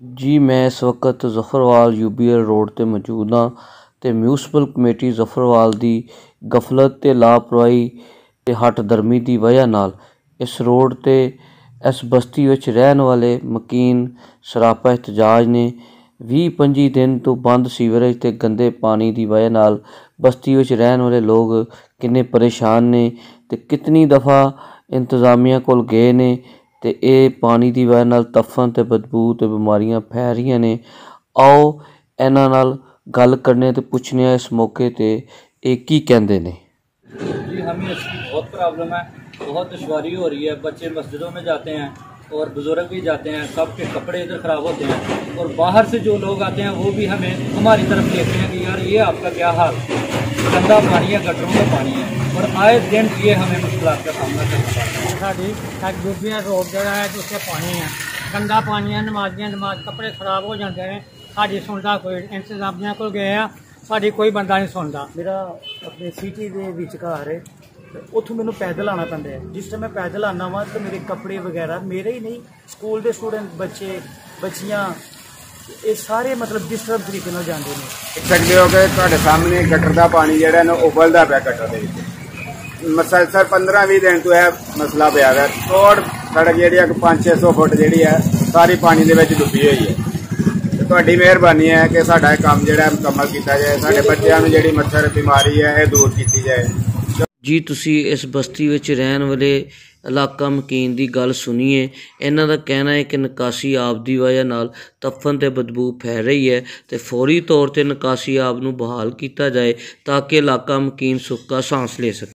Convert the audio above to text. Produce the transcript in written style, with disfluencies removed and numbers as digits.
जी मैं इस वक्त ظفروال यूबीएल रोड ते मौजूद हाँ ते म्यूनसिपल कमेटी ظفروال दी गफलत ते लापरवाही ते हट धर्मी की वजह नाल इस रोड ते इस बस्ती विच रहन वाले मकीन सरापा एहतजाज ने 20-25 दिन तो बंद सीवरेज ते गंदे पानी की वजह नाल बस्ती विच रहन वाले लोग किन्ने परेशान ने ते कितनी दफ़ा इंतज़ामिया कोल गए ने ते ये पानी की वजह नाल تعفن ते بدبو ते بیماریاں फैल रही ने। आओ इन्हां नाल गल करने ते पुछने इस मौके ते ये की कहंदे ने। जी हमें इसकी बहुत प्रॉब्लम है, बहुत दुश्वारी हो रही है। बच्चे मस्जिदों में जाते हैं और बुजुर्ग भी जाते हैं, सबके कपड़े इधर ख़राब होते हैं और बाहर से जो लोग आते हैं वो भी हमारी तरफ देखते हैं कि यार ये आपका क्या हाल, गंदा पानी है, गटरों का पानी है और आए दिन ये हमें मुश्किलात का सामना करना पड़ता है। साड़ी डूबिया रोड जगह है तो उससे पानी है, गंदा पानी है, नमाज कपड़े खराब हो जाते हैं। साड़ी सुनता कोई इंतजामिया को गए हैं, साड़ी कोई बंदा नहीं सुनता। मेरा अपने सिटी के विचकार है, ਉੱਥੋਂ ਮੈਨੂੰ ਪੈਦਲ ਆਉਣਾ ਪੈਂਦਾ ਹੈ। ਜਿਸ ਟਾਈਮ ਮੈਂ ਪੈਦਲ ਆਉਂਦਾ ਵਾਂ ਤਾਂ ਮੇਰੇ ਕੱਪੜੇ ਵਗੈਰਾ ਮੇਰੇ ਹੀ ਨਹੀਂ, ਸਕੂਲ ਦੇ ਸਟੂਡੈਂਟ ਬੱਚੇ ਬੱਚੀਆਂ ਇਹ ਸਾਰੇ ਮਤਲਬ ਜਿਸ ਤਰ੍ਹਾਂ ਤਰੀਕੇ ਨਾਲ ਜਾਂਦੇ ਨੇ। ਦੇਖ ਸਕਦੇ ਹੋ ਕਿ ਤੁਹਾਡੇ ਸਾਹਮਣੇ ਗਟਰ ਦਾ ਪਾਣੀ ਜਿਹੜਾ ਨਾ ਉਬਲਦਾ ਪਿਆ ਗਟਰ ਦੇ ਵਿੱਚ। ਮਸਲਸਲ 15-20 ਦਿਨ ਤੋਂ ਇਹ ਮਸਲਾ ਪਿਆ ਹੈ। ਤੋੜ ਸੜਕ ਜਿਹੜੀ ਆ 500-600 ਫੁੱਟ ਜਿਹੜੀ ਹੈ ਸਾਰੀ ਪਾਣੀ ਦੇ ਵਿੱਚ ਡੁੱਬੀ ਹੋਈ ਹੈ। ਤੇ ਤੁਹਾਡੀ ਮਿਹਰਬਾਨੀ ਹੈ ਕਿ ਸਾਡਾ ਇਹ ਕੰਮ ਜਿਹੜਾ ਮੁਕੰਮਲ ਕੀਤਾ ਜਾਏ, ਸਾਡੇ ਬੱਚਿਆਂ ਨੂੰ ਜਿਹੜੀ ਮੱਛਰ ਬਿਮਾਰੀ ਹੈ ਇਹ ਦੂਰ ਕੀਤੀ ਜਾਏ। जी तुसी इस बस्ती विच रहन वाले इलाका मकीन की गल सुनीए। इन्हां दा कहना है कि निकासी आप की वजह नाल تعفن ते बदबू फैल रही है तो फौरी तौर पर निकासी आप नूं बहाल किया जाए ताकि इलाका मकीन सुख का सांस ले सके।